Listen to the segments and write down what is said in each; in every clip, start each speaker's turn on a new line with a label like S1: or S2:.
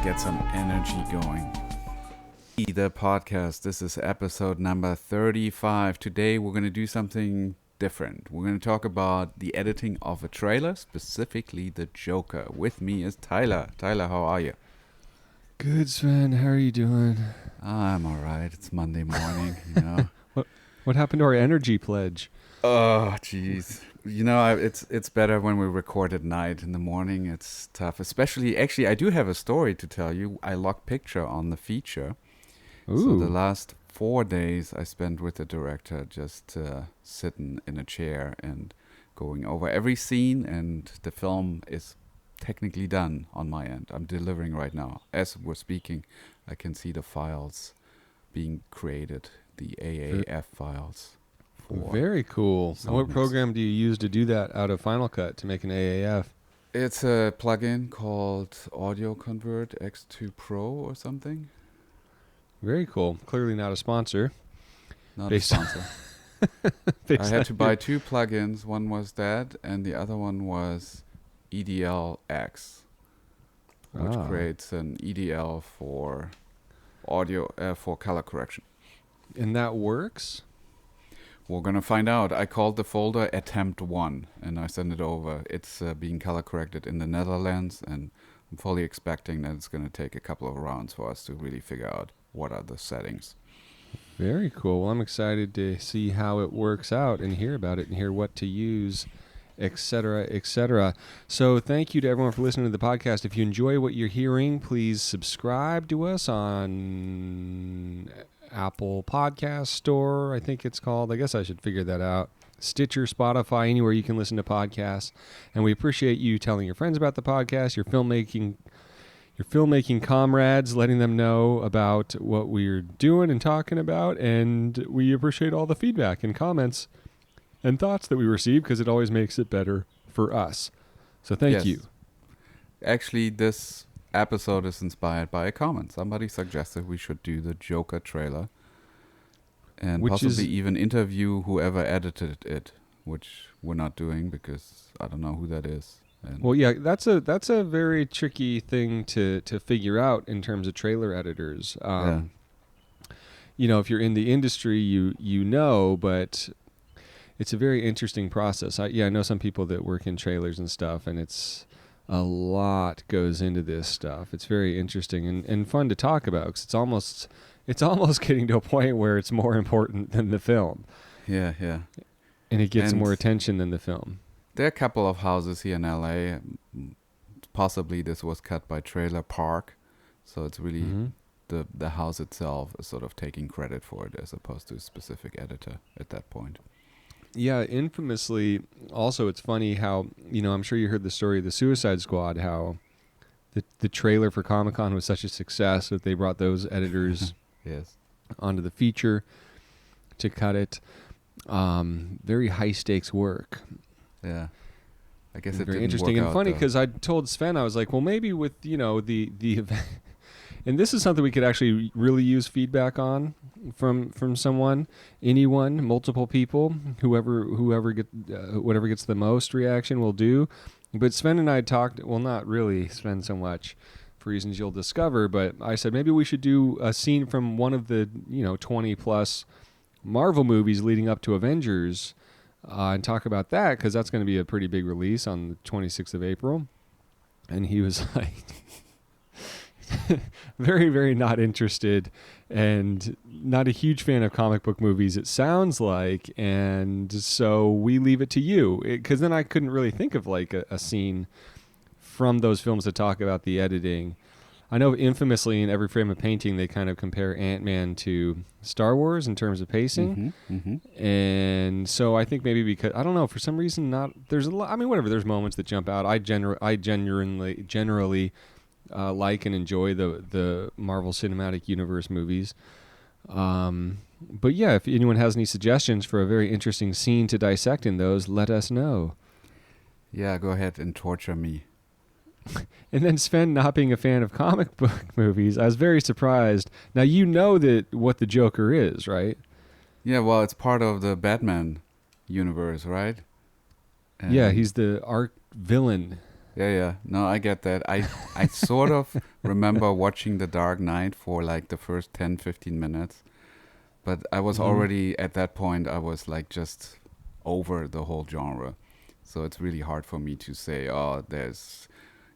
S1: get some energy going. The podcast, this is episode number 35. Today we're going to do something different. We're going to talk about the editing of a trailer, specifically the Joker. With me is Tyler. Tyler, how are you?
S2: Good, Sven. How are you doing?
S1: I'm all right. It's Monday morning, you know.
S2: What happened to our energy pledge?
S1: Oh, jeez. You know, it's better when we record at night. In the morning, it's tough. Especially, actually, I do have a story to tell you. I locked picture on the feature.
S2: Ooh.
S1: So the last 4 days I spent with the director just sitting in a chair and going over every scene, and the film is technically done on my end. I'm delivering right now. As we're speaking, I can see the files being created, the AAF files.
S2: Very cool. And what program do you use to do that out of Final Cut to make an AAF?
S1: It's a plugin called Audio Convert X2 Pro or something.
S2: Very cool. Clearly not a sponsor.
S1: Not a sponsor. I had to buy 2 plugins. One was that, and the other one was EDL-X, which creates an EDL for audio for color correction.
S2: And that works?
S1: We're going to find out. I called the folder Attempt 1, and I sent it over. It's being color corrected in the Netherlands, and I'm fully expecting that it's going to take a couple of rounds for us to really figure out what are the settings.
S2: Very cool. Well, I'm excited to see how it works out and hear about it and hear what to use, etc., etc. So thank you to everyone for listening to the podcast. If you enjoy what you're hearing, please subscribe to us on Apple Podcast Store, I think it's called. I guess I should figure that out. Stitcher, Spotify, anywhere you can listen to podcasts. And we appreciate you telling your friends about the podcast, your filmmaking comrades, letting them know about what we're doing and talking about. And we appreciate all the feedback and comments and thoughts that we receive, because it always makes it better for us. So thank you.
S1: Actually, this episode is inspired by a comment. Somebody suggested we should do the Joker trailer and possibly even interview whoever edited it, which we're not doing because I don't know who that is.
S2: Well, yeah, that's a very tricky thing to figure out in terms of trailer editors. You know, if you're in the industry, you know, but it's a very interesting process. I know some people that work in trailers and stuff, and it's a lot goes into this stuff. It's very interesting and fun to talk about, because it's almost getting to a point where it's more important than the film.
S1: Yeah.
S2: And it gets more attention than the film.
S1: There are a couple of houses here in LA. Possibly this was cut by Trailer Park, so it's really the house itself is sort of taking credit for it as opposed to a specific editor at that point.
S2: Yeah, infamously, also it's funny how, you know, I'm sure you heard the story of the Suicide Squad, how the trailer for Comic-Con was such a success that they brought those editors onto the feature to cut it. Very high stakes work.
S1: Yeah. I guess it
S2: very
S1: didn't
S2: interesting
S1: work
S2: and
S1: out,
S2: funny,
S1: though.
S2: because I told Sven, I was like, well, maybe with, you know, the event, and this is something we could actually really use feedback on from someone, anyone, multiple people, whatever gets the most reaction will do. But Sven and I talked, well, not really Sven so much for reasons you'll discover, but I said maybe we should do a scene from one of the, 20 plus Marvel movies leading up to Avengers, and talk about that, because that's going to be a pretty big release on the 26th of April. And he was like, very, very not interested and not a huge fan of comic book movies, it sounds like. And so we leave it to you, because then I couldn't really think of like a scene from those films to talk about the editing. I know infamously in Every Frame of Painting, they kind of compare Ant-Man to Star Wars in terms of pacing. And so I think maybe because, I don't know, for some reason there's a lot, I mean, whatever, there's moments that jump out. I generally like and enjoy the Marvel Cinematic Universe movies. But yeah, if anyone has any suggestions for a very interesting scene to dissect in those, let us know.
S1: Yeah, go ahead and torture me.
S2: And then Sven not being a fan of comic book movies, I was very surprised. Now, you know that what the Joker is, right?
S1: Yeah, well, it's part of the Batman universe, right?
S2: Yeah, he's the arch villain.
S1: Yeah. No, I get that. I sort of remember watching The Dark Knight for like the first 10, 15 minutes. But I was already, at that point, I was like just over the whole genre. So it's really hard for me to say, oh,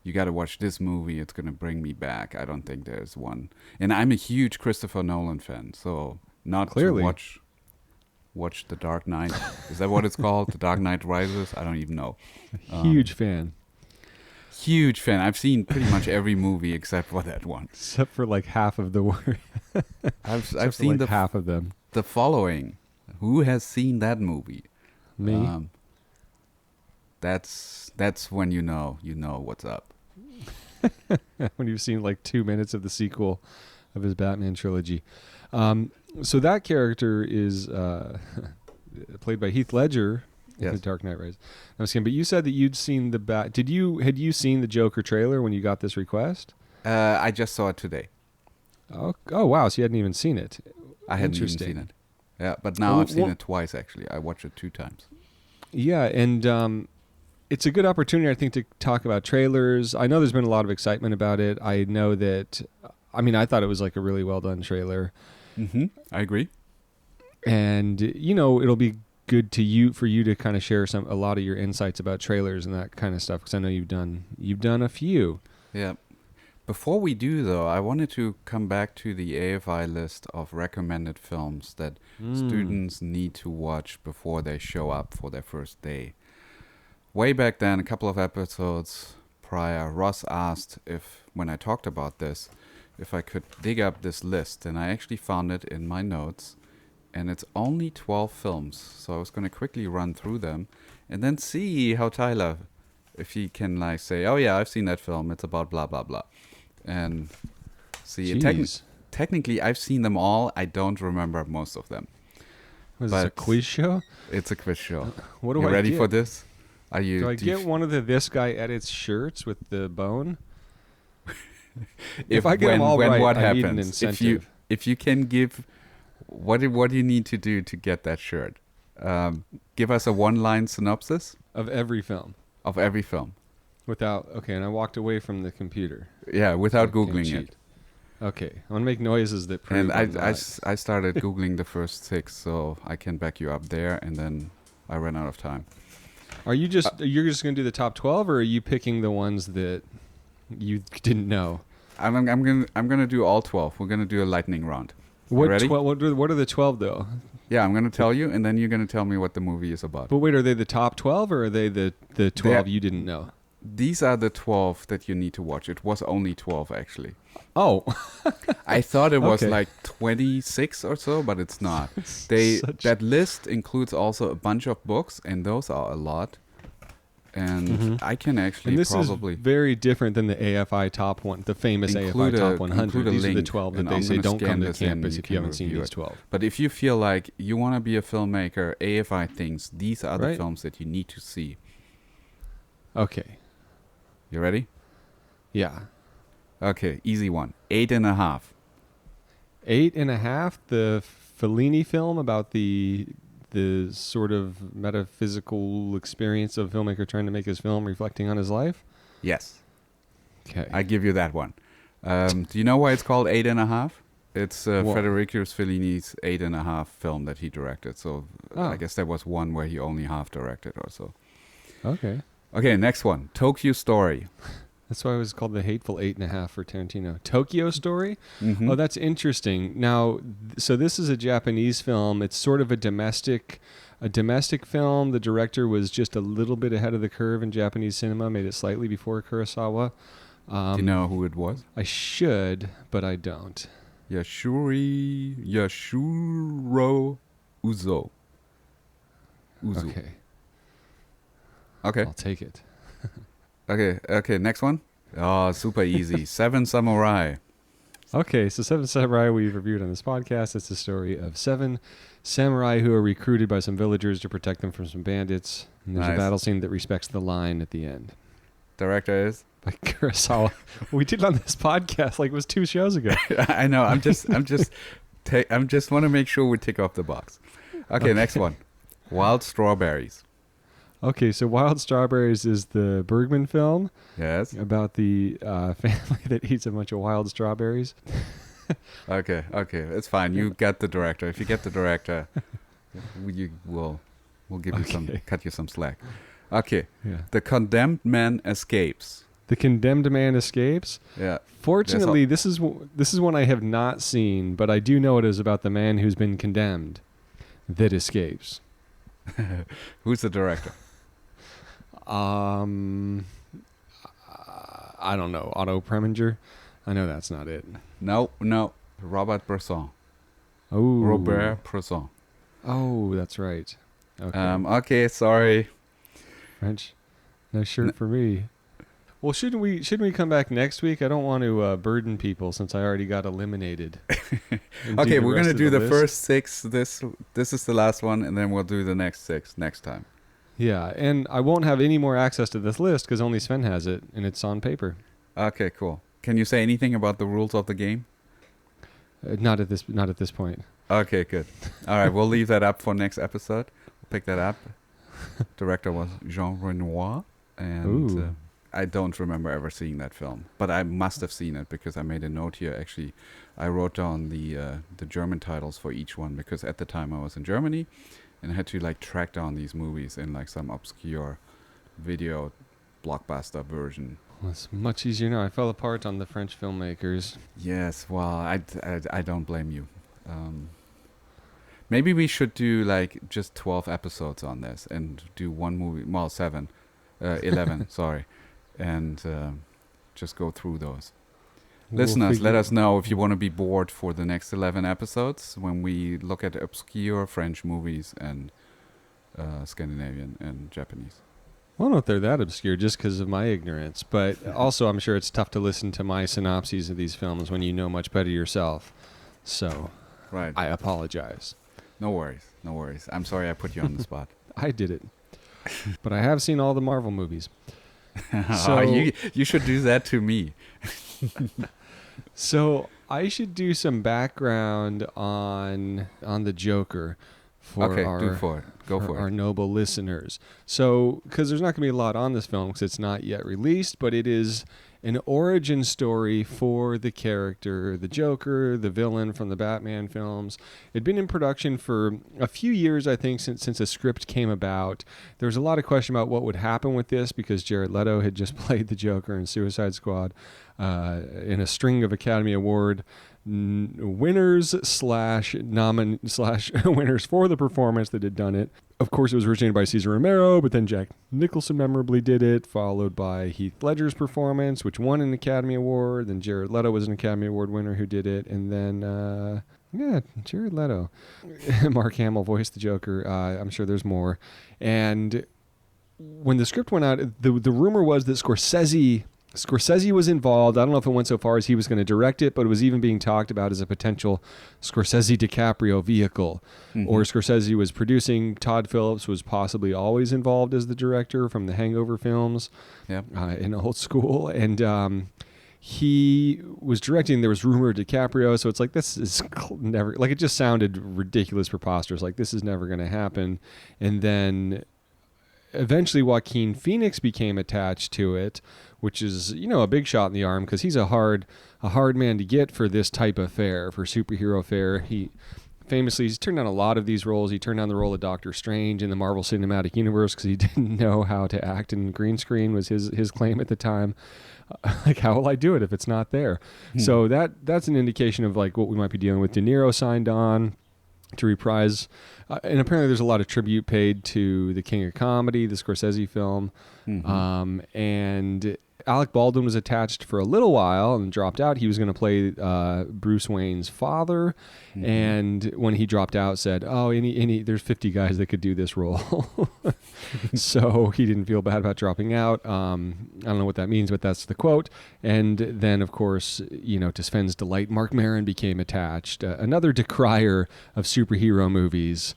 S1: you got to watch this movie. It's going to bring me back. I don't think there's one. And I'm a huge Christopher Nolan fan. So not
S2: Clearly.
S1: to watch The Dark Knight. Is that what it's called? The Dark Knight Rises? I don't even know.
S2: Huge fan.
S1: Huge fan. I've seen pretty much every movie except for that one.
S2: Except for like half of the word.
S1: I've seen
S2: like half of them.
S1: The Following. Who has seen that movie?
S2: Me.
S1: That's when you know what's up.
S2: When you've seen like 2 minutes of the sequel of his Batman trilogy. So that character is played by Heath Ledger in
S1: Yes.
S2: The Dark Knight Rises. I was kidding, but you said that you'd seen had you seen the Joker trailer when you got this request?
S1: I just saw it today.
S2: Oh wow, so you hadn't even seen it.
S1: I hadn't even
S2: Interesting.
S1: seen it. Yeah, but now
S2: Well,
S1: I've seen
S2: well-
S1: it twice actually. I watched it 2 times.
S2: Yeah, and it's a good opportunity, I think, to talk about trailers. I know there's been a lot of excitement about it. I know that, I thought it was like a really well done trailer.
S1: Mm-hmm. I agree.
S2: And it'll be good for you to kind of share a lot of your insights about trailers and that kind of stuff, because I know you've done a few.
S1: Yeah. Before we do though, I wanted to come back to the AFI list of recommended films that students need to watch before they show up for their first day. Way back then, a couple of episodes prior, Ross asked when I talked about this, if I could dig up this list, and I actually found it in my notes, and it's only 12 films, so I was going to quickly run through them, and then see how Tyler, if he can like say, oh yeah, I've seen that film, it's about blah blah blah, and see,
S2: Jeez.
S1: technically I've seen them all, I don't remember most of them.
S2: Was this a
S1: but-
S2: quiz show?
S1: It's a quiz show.
S2: What do
S1: You
S2: I
S1: ready
S2: get?
S1: for this? Are you?
S2: Do I
S1: do you
S2: get one of this guy edits shirts with the bone?
S1: if
S2: I get them all
S1: when
S2: right,
S1: what
S2: I need an
S1: happens
S2: incentive.
S1: if you can give what do you need to do to get that shirt? Give us a one-line synopsis
S2: Of every film.
S1: of every film.
S2: And I walked away from the computer.
S1: Yeah, without
S2: I can't
S1: googling
S2: cheat.
S1: it.
S2: Okay, I'm gonna make noises that prove
S1: And
S2: I'm
S1: I
S2: not.
S1: started googling the first 6, so I can back you up there. And then I ran out of time.
S2: You're just gonna do the top 12, or are you picking the ones that you didn't know?
S1: I'm gonna do all 12. We're gonna do a lightning round. Ready?
S2: What are the 12 though?
S1: Yeah, I'm gonna tell you, and then you're gonna tell me what the movie is about.
S2: But wait, are they the top 12 or are they the 12 you didn't know?
S1: These are the 12 that you need to watch. It was only 12 actually.
S2: Oh,
S1: I thought it was
S2: Okay.
S1: like 26 or so, but it's not.
S2: Such-
S1: That list includes also a bunch of books, and those are a lot. And I can actually
S2: and this
S1: probably
S2: is very different than the AFI top one, the famous
S1: Include
S2: AFI
S1: a-
S2: top 100.
S1: include a
S2: These are the
S1: link,
S2: 12 that
S1: and
S2: they
S1: I'm
S2: say
S1: gonna
S2: don't
S1: scan
S2: come to
S1: this in,
S2: campus
S1: you
S2: if you
S1: can
S2: haven't seen
S1: review
S2: these
S1: it.
S2: 12.
S1: But if you feel like you want to be a filmmaker, AFI thinks these are the
S2: Right.
S1: films that you need to see.
S2: Okay,
S1: You ready?
S2: yeah.
S1: Okay, easy one. 8.5.
S2: 8.5, the Fellini film about the sort of metaphysical experience of a filmmaker trying to make his film reflecting on his life.
S1: Yes,
S2: Okay.
S1: I give you that one. Do you know why it's called 8.5? It's
S2: What?
S1: Federico Fellini's 8.5 film that he directed. So
S2: Oh.
S1: I guess there was one where he only half directed or so.
S2: Okay.
S1: Okay, next one. Tokyo Story.
S2: That's why it was called the Hateful 8.5 for Tarantino. Tokyo Story?
S1: Mhm.
S2: Oh, that's interesting. Now, so this is a Japanese film. It's sort of a domestic film. The director was just a little bit ahead of the curve in Japanese cinema, made it slightly before Kurosawa.
S1: Do you know who it was?
S2: I should, but I don't.
S1: Yashuro Uzo. Uzu.
S2: Okay,
S1: Okay.
S2: I'll take it.
S1: Okay, next one. Oh, super easy. Seven Samurai.
S2: Okay, so Seven Samurai we've reviewed on this podcast. It's the story of 7 samurai who are recruited by some villagers to protect them from some bandits. And there's
S1: Nice.
S2: a battle scene that respects the line at the end.
S1: Director is?
S2: By Kurosawa. We did it on this podcast like it was 2 shows ago.
S1: I know. I'm just want to make sure we tick off the box. Okay, next one. Wild Strawberries.
S2: Okay, so Wild Strawberries is the Bergman film
S1: Yes.
S2: about the family that eats a bunch of wild strawberries.
S1: Okay. It's fine. You get the director. If you get the director, we'll give you cut you some slack. Okay.
S2: Yeah.
S1: The condemned man escapes.
S2: The Condemned Man Escapes.
S1: Yeah.
S2: Fortunately, this is one I have not seen, but I do know it is about the man who's been condemned that escapes.
S1: Who's the director?
S2: I don't know. Otto Preminger. I know that's not it.
S1: No. Robert Bresson.
S2: Oh,
S1: Robert Bresson.
S2: Oh, that's right. Okay.
S1: Okay, sorry.
S2: French. No shirt for me. Well, shouldn't we come back next week? I don't want to burden people since I already got eliminated.
S1: Okay, we're gonna do the first 6. This is the last one, and then we'll do the next 6 next time.
S2: Yeah, and I won't have any more access to this list because only Sven has it, and it's on paper.
S1: Okay, cool. Can you say anything about the rules of the game?
S2: Not at this point.
S1: Okay, good. All right, we'll leave that up for next episode. We'll pick that up. Director was Jean Renoir, and I don't remember ever seeing that film, but I must have seen it because I made a note here. Actually, I wrote down the German titles for each one because at the time I was in Germany, and I had to like track down these movies in like some obscure video blockbuster version.
S2: Well, it's much easier now. I fell apart on the French filmmakers.
S1: Yes, well, I don't blame you. Maybe we should do like just 12 episodes on this and do one movie, well, 11, sorry, and just go through those. Listeners, let us know if you want to be bored for the next 11 episodes when we look at obscure French movies and Scandinavian and Japanese.
S2: I don't know if they're that obscure just because of my ignorance, but also I'm sure it's tough to listen to my synopses of these films when you know much better yourself. So
S1: right.
S2: I apologize.
S1: No worries. I'm sorry I put you on the spot.
S2: I did it. But I have seen all the Marvel movies.
S1: So you should do that to me.
S2: So I should do some background on the Joker for our noble listeners. So, because there's not going to be a lot on this film because it's not yet released, but it is an origin story for the character, the Joker, the villain from the Batman films. It'd been in production for a few years, I think, since the script came about. There was a lot of question about what would happen with this because Jared Leto had just played the Joker in Suicide Squad in a string of Academy Award winners / winners for the performance that had done it. Of course, it was originated by Cesar Romero, but then Jack Nicholson memorably did it, followed by Heath Ledger's performance, which won an Academy Award. Then Jared Leto was an Academy Award winner who did it. And then, Jared Leto. Mark Hamill voiced the Joker. I'm sure there's more. And when the script went out, the rumor was that Scorsese was involved. I don't know if it went so far as he was going to direct it, but it was even being talked about as a potential Scorsese-DiCaprio vehicle. Mm-hmm. Or Scorsese was producing. Todd Phillips was possibly always involved as the director from the Hangover films in Old School. And he was directing. There was rumor of DiCaprio, so it's like, this is never... Like, it just sounded ridiculous, preposterous. Like, this is never going to happen. And then eventually Joaquin Phoenix became attached to it, which is, a big shot in the arm because he's a hard man to get for this type of fare, for superhero fare. He famously, he's turned down a lot of these roles. He turned down the role of Doctor Strange in the Marvel Cinematic Universe because he didn't know how to act in green screen was his claim at the time. Like, how will I do it if it's not there? So that's an indication of like what we might be dealing with. De Niro signed on to reprise, and apparently there's a lot of tribute paid to the King of Comedy, the Scorsese film, and Alec Baldwin was attached for a little while and dropped out. He was going to play Bruce Wayne's father, and when he dropped out, said, "Oh, there's 50 guys that could do this role." So he didn't feel bad about dropping out. I don't know what that means, but that's the quote. And then, of course, to Sven's delight, Mark Maron became attached, another decrier of superhero movies.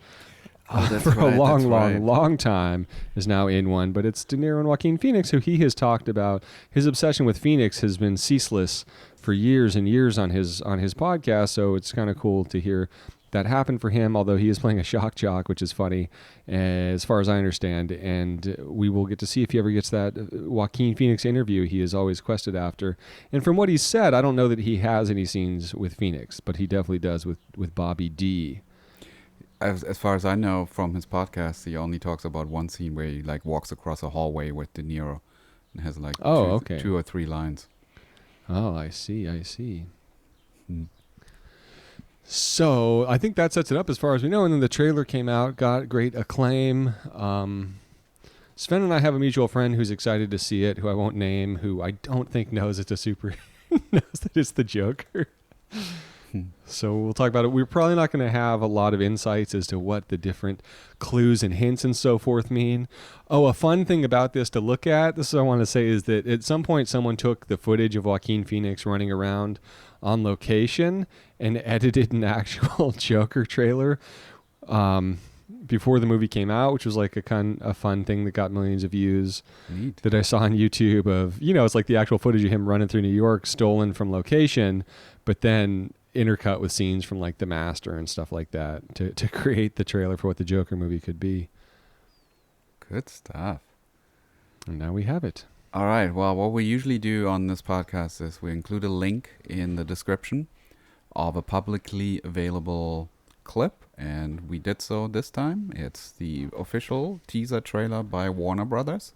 S2: For a long time is now in one, but it's De Niro and Joaquin Phoenix, who he has talked about. His obsession with Phoenix has been ceaseless for years and years on his podcast, so it's kind of cool to hear that happened for him, although he is playing a shock jock, which is funny, as far as I understand. And we will get to see if he ever gets that Joaquin Phoenix interview he is always quested after. And from what he said, I don't know that he has any scenes with Phoenix, but he definitely does with Bobby D.
S1: As far as I know from his podcast, he only talks about one scene where he like walks across a hallway with De Niro and has like two or three lines.
S2: Oh, I see.
S1: Hmm.
S2: So I think that sets it up as far as we know. And then the trailer came out, got great acclaim. Sven and I have a mutual friend who's excited to see it, who I won't name, who I don't think knows it's a super knows that it's the Joker. So we'll talk about it. We're probably not going to have a lot of insights as to what the different clues and hints and so forth mean. Oh, a fun thing about this to look at, this is what I want to say, is that at some point someone took the footage of Joaquin Phoenix running around on location and edited an actual Joker trailer before the movie came out, which was like a fun thing that got millions of views.
S1: Neat.
S2: That I saw on YouTube of, it's like the actual footage of him running through New York stolen from location, but then intercut with scenes from like The Master and stuff like that to create the trailer for what the Joker movie could be.
S1: Good stuff.
S2: And now we have it.
S1: All right. Well, what we usually do on this podcast is we include a link in the description of a publicly available clip, and we did so this time. It's the official teaser trailer by Warner Brothers,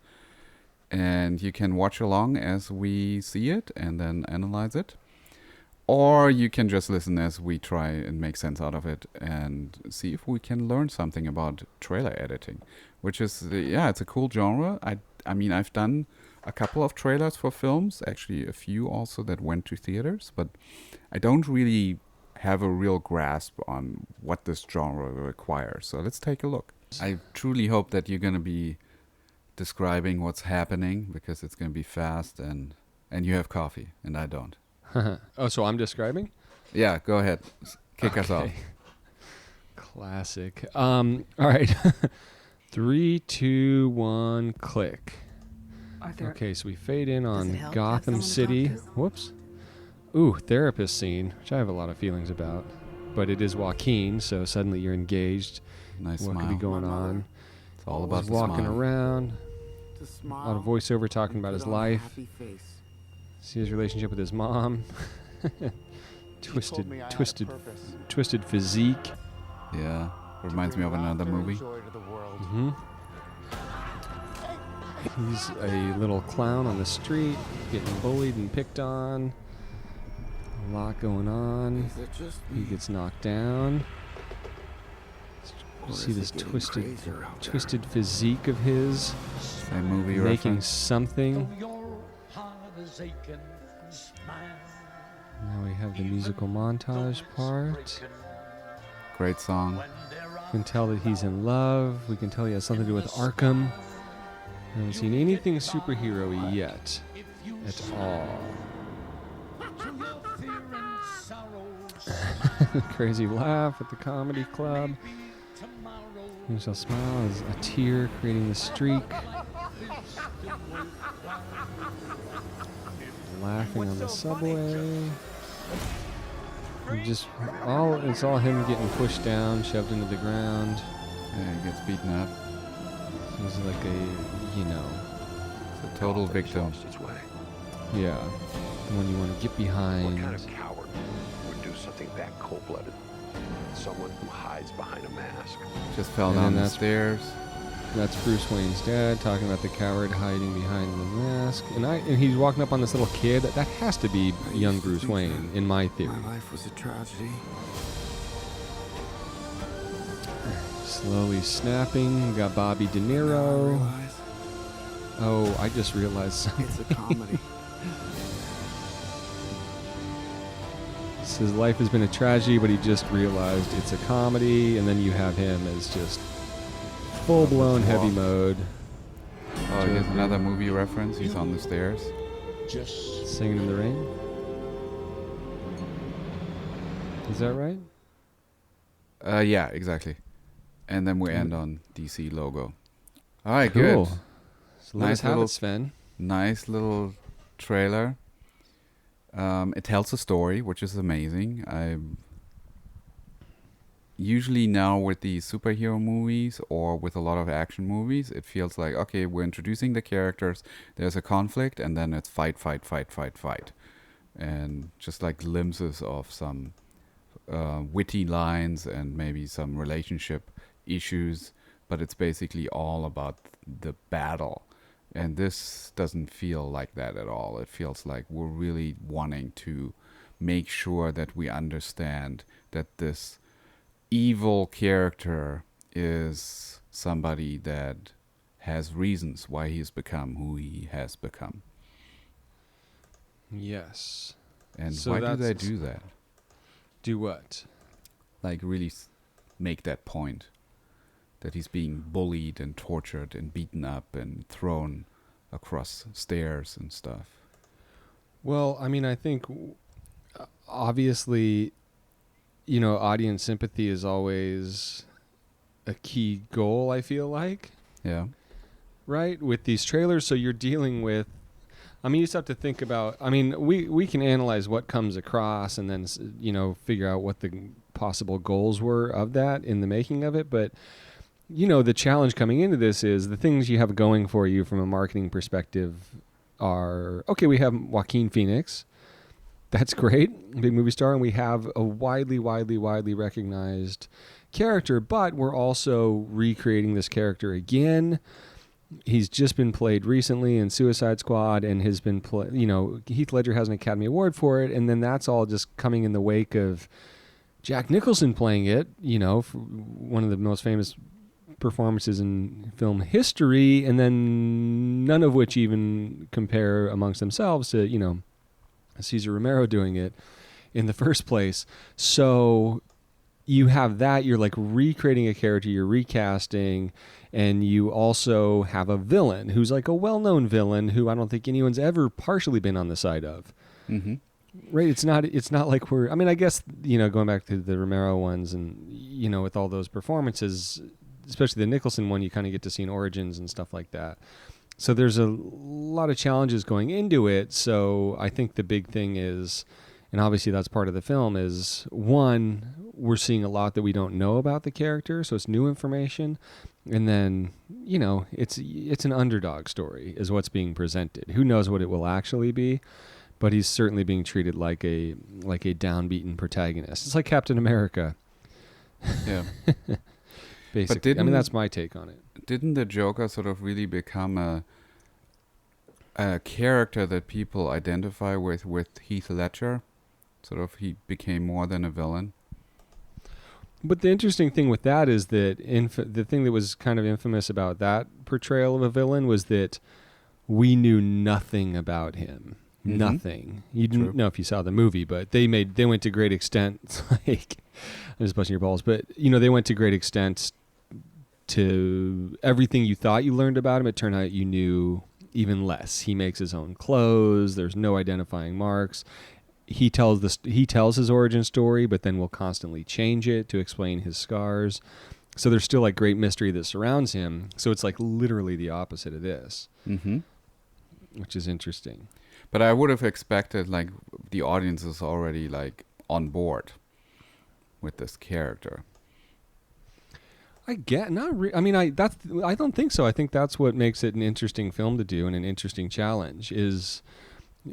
S1: and you can watch along as we see it and then analyze it. Or you can just listen as we try and make sense out of it and see if we can learn something about trailer editing, which is, it's a cool genre. I mean, I've done a couple of trailers for films, actually a few also that went to theaters, but I don't really have a real grasp on what this genre requires. So let's take a look. I truly hope that you're going to be describing what's happening, because it's going to be fast and you have coffee and I don't.
S2: Oh, so I'm describing?
S1: Yeah, go ahead. Kick us off.
S2: Classic. All right. 3, 2, 1, click.
S3: Arthur,
S2: Okay, so we fade in
S3: does it
S2: on
S3: help to have
S2: Gotham
S3: someone to
S2: City.
S3: talk to?
S2: Whoops. Ooh, therapist scene, which I have a lot of feelings about. But it is Joaquin, so suddenly you're engaged.
S1: Nice
S2: What
S1: smile.
S2: could be going on?
S1: It's all about
S2: He's
S1: the
S2: walking
S1: smile.
S2: around. A lot of voiceover talking about his life. See his relationship with his mom. twisted physique.
S1: Yeah, reminds me of another movie.
S2: Mm-hmm. He's a little clown on the street, getting bullied and picked on. A lot going on. He gets knocked down. You see this twisted physique of his,
S1: Same movie
S2: making
S1: reference.
S2: something. Now we have the musical montage part.
S1: Great song.
S2: We can tell that he's in love. We can tell he has something to do with Arkham. I haven't seen anything superhero-y yet. At all. Crazy laugh at the comedy club. You shall smile as a tear creating the streak. Laughing on the subway. It's all him getting pushed down, shoved into the ground.
S1: Yeah, he gets beaten up.
S2: He's like
S1: It's a total victim.
S2: yeah, when you want to get behind.
S4: What kind of coward would do something that cold-blooded? Someone who hides behind a mask.
S1: Just fell
S2: And
S1: down
S2: then
S1: the
S2: that's-
S1: stairs.
S2: That's Bruce Wayne's dad talking about the coward hiding behind the mask, and he's walking up on this little kid. That has to be young Bruce Wayne, in my theory.
S5: My life was a tragedy.
S2: Slowly snapping. Got Bobby De Niro.
S5: Realize
S2: Oh, I just realized something.
S5: it's a comedy.
S2: His life has been a tragedy, but he just realized it's a comedy, and then you have him as just full-blown heavy mode,
S1: Oh, here's another movie reference. He's on the stairs.
S2: singing in the rain. Is that right?
S1: Yeah, exactly. And then we end on DC logo. All right,
S2: Cool.
S1: good.
S2: So let
S1: Nice
S2: us have
S1: little-
S2: it, Sven.
S1: Nice little trailer. It tells a story, which is amazing. usually now with the superhero movies or with a lot of action movies, it feels like, okay, we're introducing the characters, there's a conflict, and then it's fight, fight, fight, fight, fight. And just like glimpses of some witty lines and maybe some relationship issues, but it's basically all about the battle. And this doesn't feel like that at all. It feels like we're really wanting to make sure that we understand that this evil character is somebody that has reasons why he's become who he has become.
S2: Yes.
S1: And
S2: So
S1: why do they
S2: that's-
S1: do that?
S2: Do what?
S1: Like really make that point that he's being bullied and tortured and beaten up and thrown across stairs and stuff.
S2: Well, I mean, I think obviously, you know, audience sympathy is always a key goal, I feel like,
S1: Yeah.
S2: right? With these trailers. So you're dealing with, I mean, you just have to think about, I mean, we can analyze what comes across and then, you know, figure out what the possible goals were of that in the making of it. But, you know, the challenge coming into this is the things you have going for you from a marketing perspective are, okay, we have Joaquin Phoenix. That's great, big movie star, and we have a widely recognized character, but we're also recreating this character again. He's just been played recently in Suicide Squad and has been you know, Heath Ledger has an Academy Award for it, and then that's all just coming in the wake of Jack Nicholson playing it, you know, one of the most famous performances in film history, and then none of which even compare amongst themselves to, you know, Cesar Romero doing it in the first place. So you have that, you're like recreating a character, you're recasting, and you also have a villain who's like a well-known villain who I don't think anyone's ever partially been on the side of.
S1: Mm-hmm.
S2: Right? It's not like I mean, I guess, you know, going back to the Romero ones and, you know, with all those performances, especially the Nicholson one, you kind of get to see an origins and stuff like that. So there's a lot of challenges going into it. So I think the big thing is, and obviously that's part of the film, is one, we're seeing a lot that we don't know about the character, so it's new information. And then, you know, it's an underdog story is what's being presented. Who knows what it will actually be, but he's certainly being treated like a downbeaten protagonist. It's like Captain America.
S1: Yeah.
S2: Basically. I mean, that's my take on it.
S1: Didn't the Joker sort of really become a character that people identify with Heath Ledger? Sort of he became more than a villain.
S2: But the interesting thing with that is that the thing that was kind of infamous about that portrayal of a villain was that we knew nothing about him.
S1: Mm-hmm.
S2: Nothing. You
S1: True.
S2: didn't know if you saw the movie, but they went to great extent. Like, I'm just busting your balls, but you know, they went to great extent to everything you thought you learned about him. It turned out you knew even less. He makes his own clothes. There's no identifying marks. He tells his origin story, but then will constantly change it to explain his scars. So there's still like great mystery that surrounds him. So it's like literally the opposite of this,
S1: Mm-hmm.
S2: which is interesting.
S1: But I would have expected like the audience is already like on board with this character.
S2: I get I mean, I don't think so. I think that's what makes it an interesting film to do and an interesting challenge. Is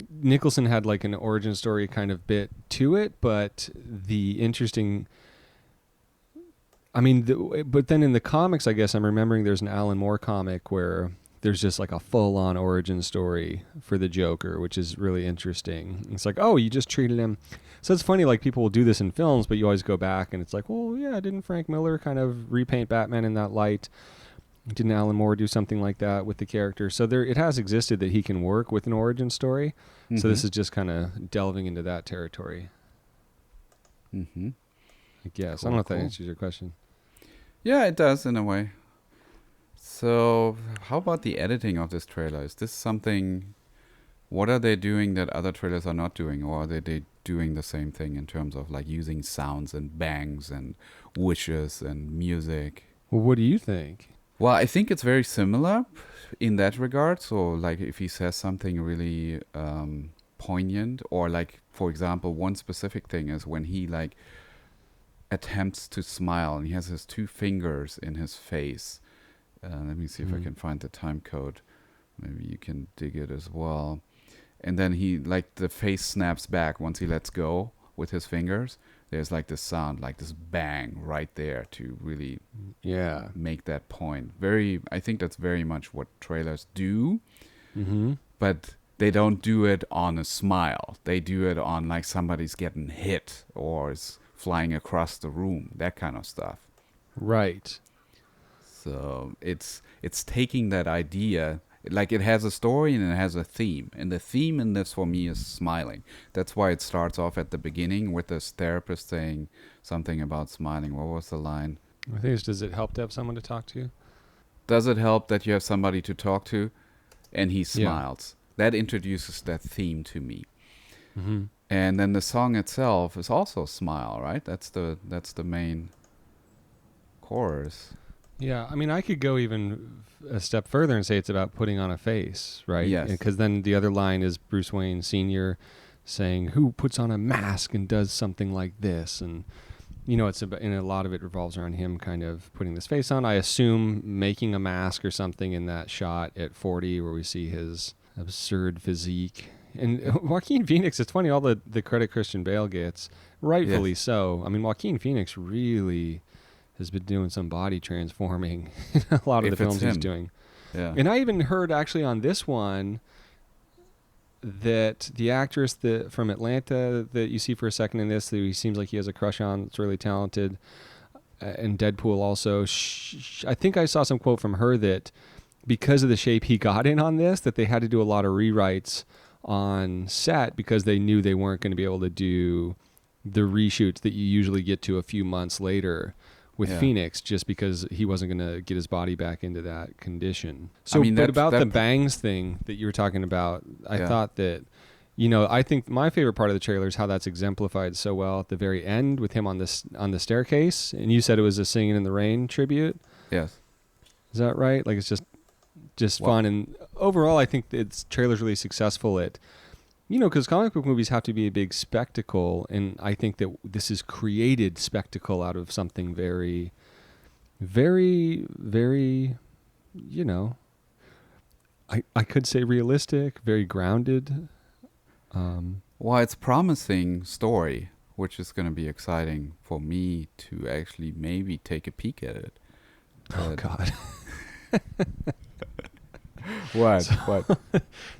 S2: Nicholson had like an origin story kind of bit to it, but the interesting. I mean, but then in the comics, I guess I'm remembering there's an Alan Moore comic where there's just like a full-on origin story for the Joker, which is really interesting. It's like, oh, you just treated him. So it's funny, like people will do this in films, but you always go back and it's like, well, yeah, didn't Frank Miller kind of repaint Batman in that light? Didn't Alan Moore do something like that with the character? So it has existed that he can work with an origin story.
S1: Mm-hmm.
S2: So this is just kind of delving into that territory,
S1: Mm-hmm.
S2: I guess.
S1: Cool,
S2: I don't know if
S1: cool.
S2: that answers your question.
S1: Yeah, it does in a way. So how about the editing of this trailer? Is this something... What are they doing that other trailers are not doing? Or are they doing the same thing in terms of like using sounds and bangs and whooshes and music?
S2: Well, what do you think?
S1: Well, I think it's very similar in that regard. So like if he says something really poignant, or like, for example, one specific thing is when he like attempts to smile, and he has his two fingers in his face. Let me see if I can find the time code. Maybe you can dig it as well. And then he, like, the face snaps back once he lets go with his fingers. There's like this sound, like this bang right there to really make that point. I think that's very much what trailers do. But they don't do it on a smile. They do it on like somebody's getting hit or is flying across the room, that kind of stuff.
S2: Right.
S1: So it's taking that idea, like it has a story and it has a theme. And the theme in this for me is smiling. That's why it starts off at the beginning with this therapist saying something about smiling. What was the line?
S2: I think it's, does it help to have someone to talk to?
S1: Does it help that you have somebody to talk to? And he smiles. That introduces that theme to me. And then the song itself is also Smile, right? That's the main chorus.
S2: Yeah, I mean, I could go even a step further and say it's about putting on a face, right?
S1: Yes.
S2: Because then the other line is Bruce Wayne Sr. saying, who puts on a mask and does something like this? And, you know, it's about, and a lot of it revolves around him kind of putting this face on. I assume making a mask or something in that shot at 40 where we see his absurd physique. And Joaquin Phoenix, it's funny, all the credit Christian Bale gets, rightfully so. I mean, Joaquin Phoenix really has been doing some body transforming in a lot of the films he's doing.
S1: Yeah.
S2: And I even heard actually on this one that the actress from Atlanta that you see for a second in this, that he seems like he has a crush on, that's really talented, and Deadpool also, I think I saw some quote from her that because of the shape he got in on this, that they had to do a lot of rewrites on set because they knew they weren't going to be able to do the reshoots that you usually get to a few months later with Phoenix, just because he wasn't going to get his body back into that condition. So, I mean, but about the bangs thing that you were talking about, I thought that, you know, I think my favorite part of the trailer is how that's exemplified so well at the very end with him on the staircase. And you said it was a Singing in the Rain tribute.
S1: Yes.
S2: Is that right? Like, it's just fun. And overall, I think it's trailer's really successful at, you know, because comic book movies have to be a big spectacle, and I think that this is created spectacle out of something very, very, very, you know, I could say realistic, very grounded.
S1: Well, it's a promising story, which is going to be exciting for me to actually maybe take a peek at it.
S2: Oh, God.
S1: What?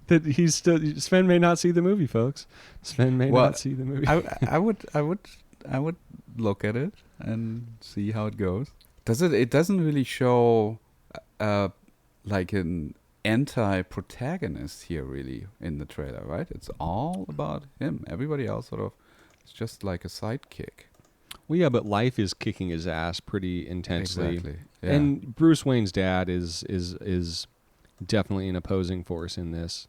S2: That he's still. Sven may not see the movie, folks. Sven may not see the movie.
S1: I would look at it and see how it goes. It doesn't really show like an anti-protagonist here really in the trailer, right? It's all about him. Everybody else sort of is just like a sidekick.
S2: Well, yeah, but life is kicking his ass pretty intensely.
S1: Exactly. Yeah.
S2: And Bruce Wayne's dad is definitely an opposing force in this,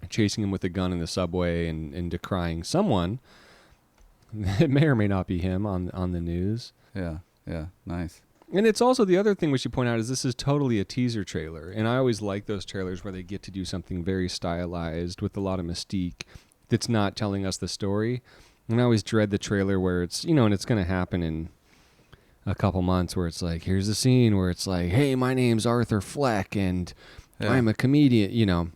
S2: chasing him with a gun in the subway and decrying someone. It may or may not be him on the news.
S1: Yeah, nice.
S2: And it's also the other thing we should point out is this is totally a teaser trailer. And I always like those trailers where they get to do something very stylized with a lot of mystique that's not telling us the story. And I always dread the trailer where it's, you know, and it's going to happen in a couple months where it's like, here's a scene where it's like, hey, my name's Arthur Fleck and I'm a comedian, you know.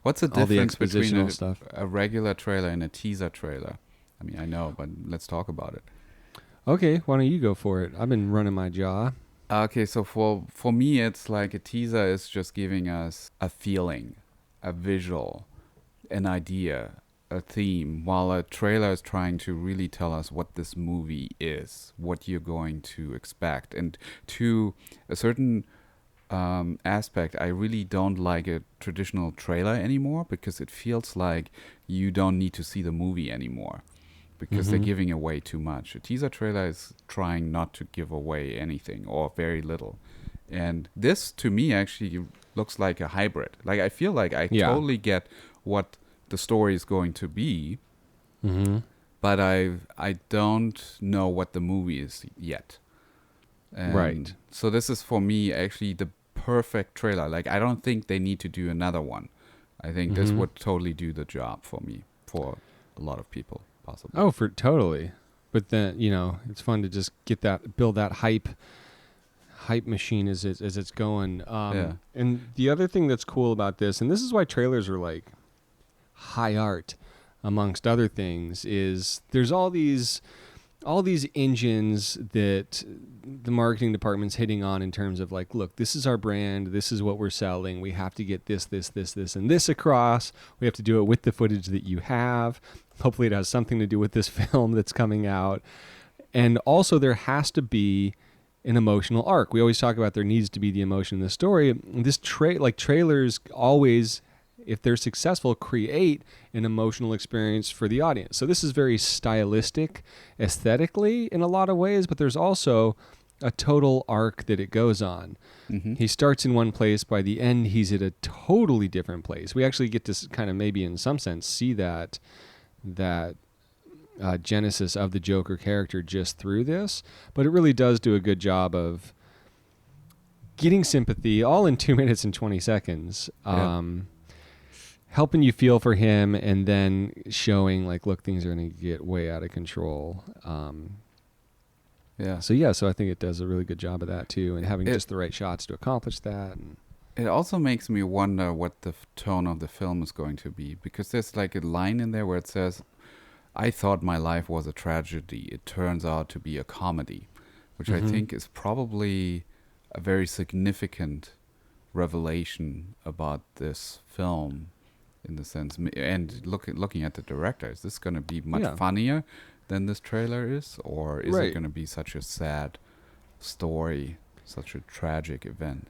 S1: What's the difference between
S2: stuff.
S1: a regular trailer and a teaser trailer? I mean, I know, but let's talk about it.
S2: Okay, why don't you go for it? I've been running my jaw.
S1: Okay, so for me, it's like a teaser is just giving us a feeling, a visual, an idea, a theme, while a trailer is trying to really tell us what this movie is, what you're going to expect. And to a certain aspect, I really don't like a traditional trailer anymore because it feels like you don't need to see the movie anymore because they're giving away too much. A teaser trailer is trying not to give away anything or very little. And this, to me, actually looks like a hybrid. Like, I feel like I totally get what the story is going to be, but I don't know what the movie is yet. And
S2: right.
S1: So this is, for me, actually the perfect trailer. Like, I don't think they need to do another one. I think this would totally do the job for me, for a lot of people, possibly.
S2: Oh, for totally. but then it's fun to just build that hype machine as it's going. And the other thing that's cool about this, and this is why trailers are like high art amongst other things, is there's all these engines that the marketing department's hitting on in terms of like, look, this is our brand, this is what we're selling, we have to get this, and this across, we have to do it with the footage that you have, hopefully it has something to do with this film that's coming out, and also there has to be an emotional arc. We always talk about there needs to be the emotion in the story. This trailers always, if they're successful, create an emotional experience for the audience. So this is very stylistic aesthetically in a lot of ways, but there's also a total arc that it goes on.
S1: Mm-hmm.
S2: He starts in one place, by the end he's at a totally different place. We actually get to kind of maybe in some sense see that genesis of the Joker character just through this, but it really does do a good job of getting sympathy all in 2 minutes and 20 seconds. Helping you feel for him, and then showing like, look, things are going to get way out of control. So I think it does a really good job of that too, and having just the right shots to accomplish that. And
S1: it also makes me wonder what the tone of the film is going to be, because there's like a line in there where it says, "I thought my life was a tragedy. It turns out to be a comedy," which I think is probably a very significant revelation about this film. In the sense, and looking at the director, is this going to be much funnier than this trailer is, or is it going to be such a sad story, such a tragic event?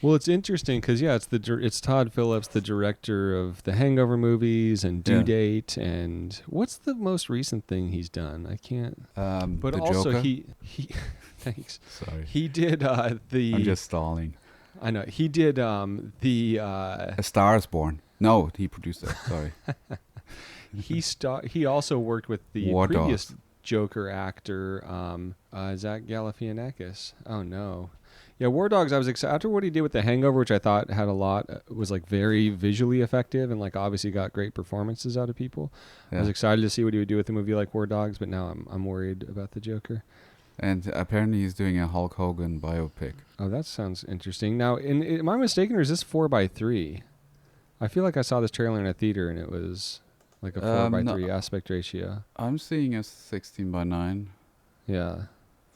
S2: Well, it's interesting because it's Todd Phillips, the director of the Hangover movies and Due Date, and what's the most recent thing he's done? I can't. But
S1: the
S2: also
S1: Joker?
S2: he thanks.
S1: Sorry,
S2: He did the.
S1: I'm just stalling.
S2: I know he did the.
S1: A Star is Born. No, he produced it. Sorry.
S2: He also worked with the
S1: War
S2: previous
S1: Dogs.
S2: Joker actor, Zach Galifianakis. Oh no, yeah, War Dogs. I was excited after what he did with The Hangover, which I thought had a lot, was like very visually effective and like obviously got great performances out of people. I was excited to see what he would do with a movie like War Dogs, but now I'm worried about the Joker.
S1: And apparently he's doing a Hulk Hogan biopic.
S2: Oh, that sounds interesting. Now, am I mistaken, or is this 4:3? I feel like I saw this trailer in a theater and it was like a 4:3 aspect ratio.
S1: I'm seeing a 16:9.
S2: Yeah.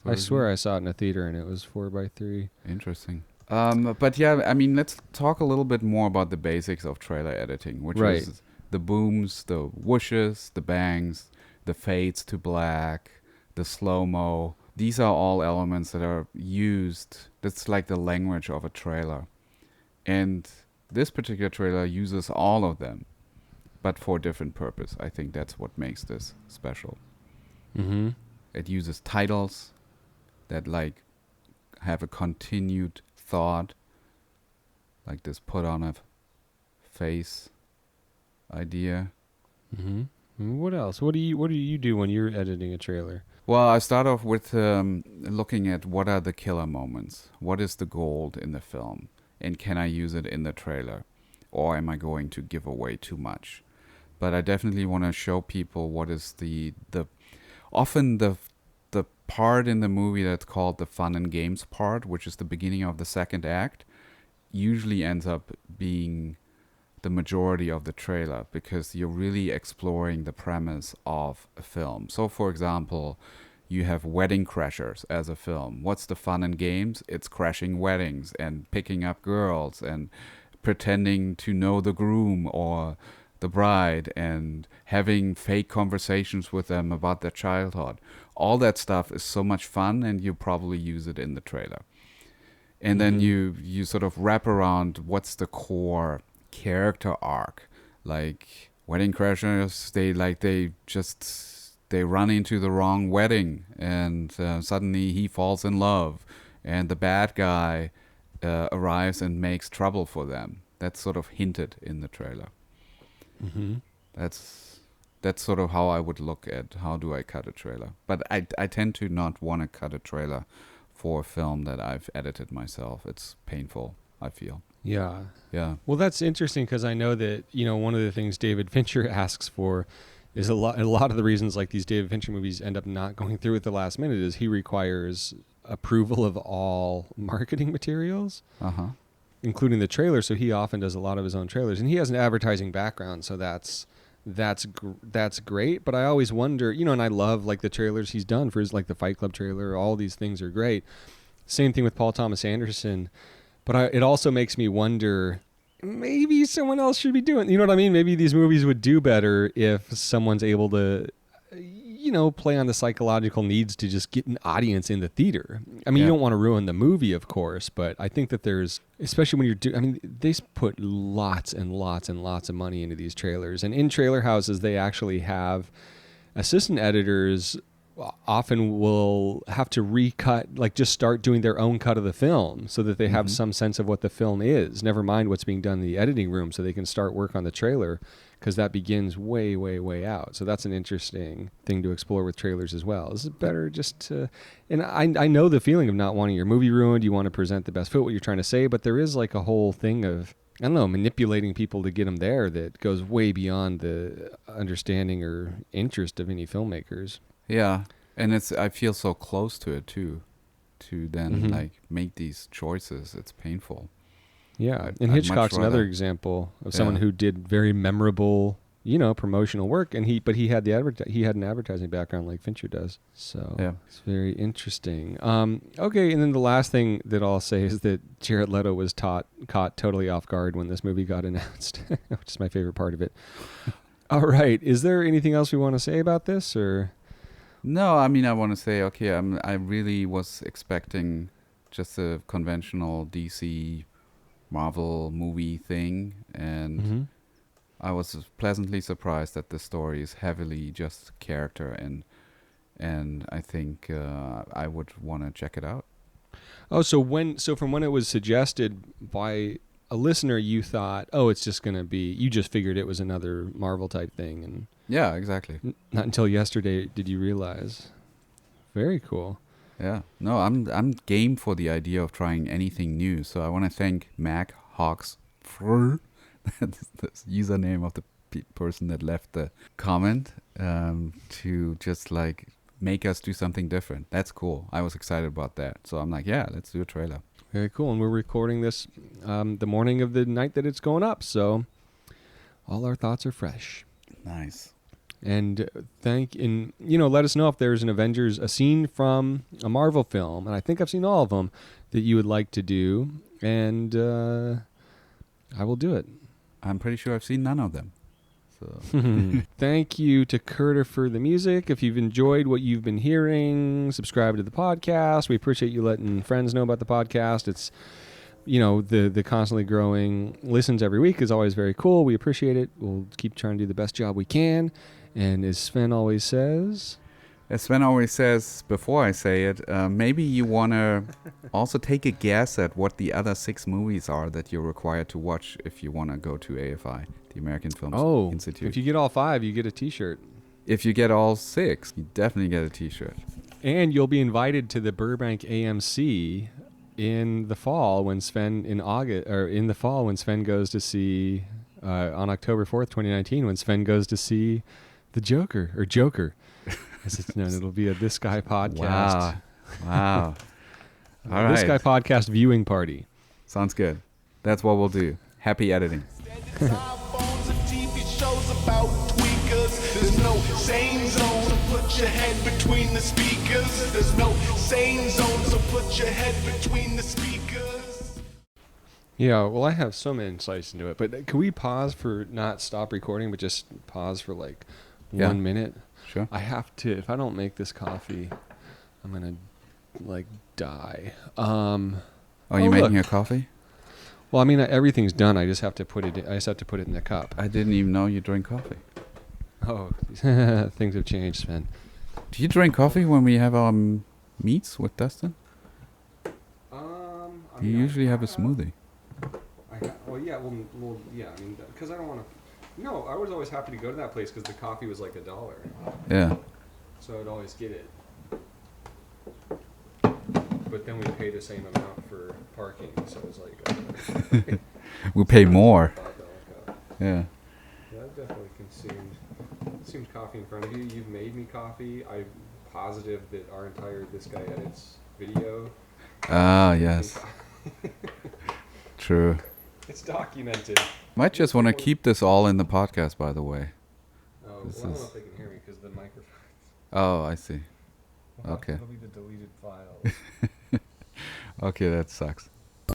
S2: I swear I saw it in a theater and it was 4:3.
S1: Interesting. But yeah, I mean, let's talk a little bit more about the basics of trailer editing, which is the booms, the whooshes, the bangs, the fades to black, the slow-mo. These are all elements that are used. That's like the language of a trailer. And this particular trailer uses all of them, but for a different purpose. I think that's what makes this special.
S2: Mm-hmm.
S1: It uses titles that like have a continued thought, like this put on a face idea.
S2: Mm-hmm. What else? What do you do when you're editing a trailer?
S1: Well, I start off with looking at what are the killer moments. What is the gold in the film? And can I use it in the trailer? Or am I going to give away too much? But I definitely want to show people what is the often the part in the movie that's called the fun and games part, which is the beginning of the second act, usually ends up being the majority of the trailer, because you're really exploring the premise of a film. So, for example, you have Wedding Crashers as a film. What's the fun and games? It's crashing weddings and picking up girls and pretending to know the groom or the bride and having fake conversations with them about their childhood. All that stuff is so much fun, and you probably use it in the trailer. And then you sort of wrap around what's the core character arc. Like Wedding Crashers, they run into the wrong wedding, and suddenly he falls in love, and the bad guy arrives and makes trouble for them. That's sort of hinted in the trailer.
S2: Mm-hmm.
S1: That's sort of how I would look at how do I cut a trailer. But I tend to not want to cut a trailer for a film that I've edited myself. It's painful, I feel.
S2: Yeah. Well, that's interesting because I know that, one of the things David Fincher asks for is a lot of the reasons like these David Fincher movies end up not going through at the last minute is he requires approval of all marketing materials, including the trailer. So he often does a lot of his own trailers, and he has an advertising background, so that's great. But I always wonder, and I love like the trailers he's done for his like the Fight Club trailer. All these things are great. Same thing with Paul Thomas Anderson, but it also makes me wonder. Maybe someone else should be doing, you know what I mean? Maybe these movies would do better if someone's able to, play on the psychological needs to just get an audience in the theater. I mean, you don't want to ruin the movie, of course, but I think that there's, especially when they put lots and lots and lots of money into these trailers. And in trailer houses, they actually have assistant editors often will have to recut, like just start doing their own cut of the film so that they have some sense of what the film is, never mind what's being done in the editing room, so they can start work on the trailer, because that begins way, way, way out. So that's an interesting thing to explore with trailers as well. Is it better just to, and I know the feeling of not wanting your movie ruined, you want to present the best foot, what you're trying to say, but there is like a whole thing of, I don't know, manipulating people to get them there that goes way beyond the understanding or interest of any filmmakers.
S1: Yeah, and I feel so close to it too, to then like make these choices. It's painful.
S2: Yeah, and Hitchcock's another example of someone who did very memorable, promotional work, and he had he had an advertising background like Fincher does. So it's very interesting. Okay, and then the last thing that I'll say is that Jared Leto was caught totally off guard when this movie got announced, which is my favorite part of it. All right, is there anything else we want to say about this, or?
S1: No, I mean, I want to say, okay, I really was expecting just a conventional DC Marvel movie thing, and I was pleasantly surprised that the story is heavily just character, and I think I would want to check it out.
S2: Oh, so from when it was suggested by a listener, you thought, oh, it's just going to be, you just figured it was another Marvel type thing, and
S1: yeah, exactly.
S2: Not until yesterday did you realize. Very cool.
S1: Yeah. No, I'm game for the idea of trying anything new. So I want to thank Mac Hawks for that's the username of the person that left the comment, to just like make us do something different. That's cool. I was excited about that. So I'm like, yeah, let's do a trailer.
S2: Very cool. And we're recording this the morning of the night that it's going up. So all our thoughts are fresh.
S1: Nice.
S2: And let us know if there's a scene from a Marvel film, and I think I've seen all of them, that you would like to do, and I will do it.
S1: I'm pretty sure I've seen none of them. So
S2: Thank you to Curter for the music. If you've enjoyed what you've been hearing, subscribe to the podcast. We appreciate you letting friends know about the podcast. It's the constantly growing listens every week is always very cool. We appreciate it. We'll keep trying to do the best job we can. And as Sven always says,
S1: before I say it, maybe you want to also take a guess at what the other 6 movies are that you're required to watch if you want to go to AFI, the American Film Institute.
S2: If you get all 5, you get a T-shirt.
S1: If you get all 6, you definitely get a T-shirt.
S2: And you'll be invited to the Burbank AMC in the fall when Sven goes to see on October 4th, 2019, when Sven goes to see the Joker, as it's known. It'll be a This Guy podcast.
S1: Wow. All right.
S2: This Guy podcast viewing party.
S1: Sounds good. That's what we'll do. Happy editing.
S3: There's no sane zone, so put your head between the speakers. There's no sane zone, so put your head between the speakers.
S2: Yeah, well, I have some insights into it, but can we pause not stop recording, but just pause for 1 minute?
S1: Sure.
S2: I have to, if I don't make this coffee, I'm going to die.
S1: Are you making a coffee?
S2: Well, I mean, everything's done. I just have to put it in the cup.
S1: I didn't even know you drink coffee.
S2: Oh, things have changed, Sven.
S1: Do you drink coffee when we have our meets with Dustin? You usually have a smoothie.
S2: Because I don't want to. No, I was always happy to go to that place because the coffee was like $1.
S1: Yeah.
S2: So I'd always get it. But then we pay the same amount for parking, so it was like.
S1: We pay more. Yeah.
S2: That definitely consumed consumed coffee in front of you. You've made me coffee. I'm positive that our entire This Guy Edits video.
S1: Ah, yes. True.
S2: It's documented.
S1: Might just want to keep this all in the podcast, by the way.
S2: Oh, well,
S1: This
S2: I don't know
S1: is-
S2: if they can hear me because the microphone.
S1: Oh, I see.
S2: Well,
S1: Okay.
S2: It'll be the deleted files.
S1: Okay, that sucks.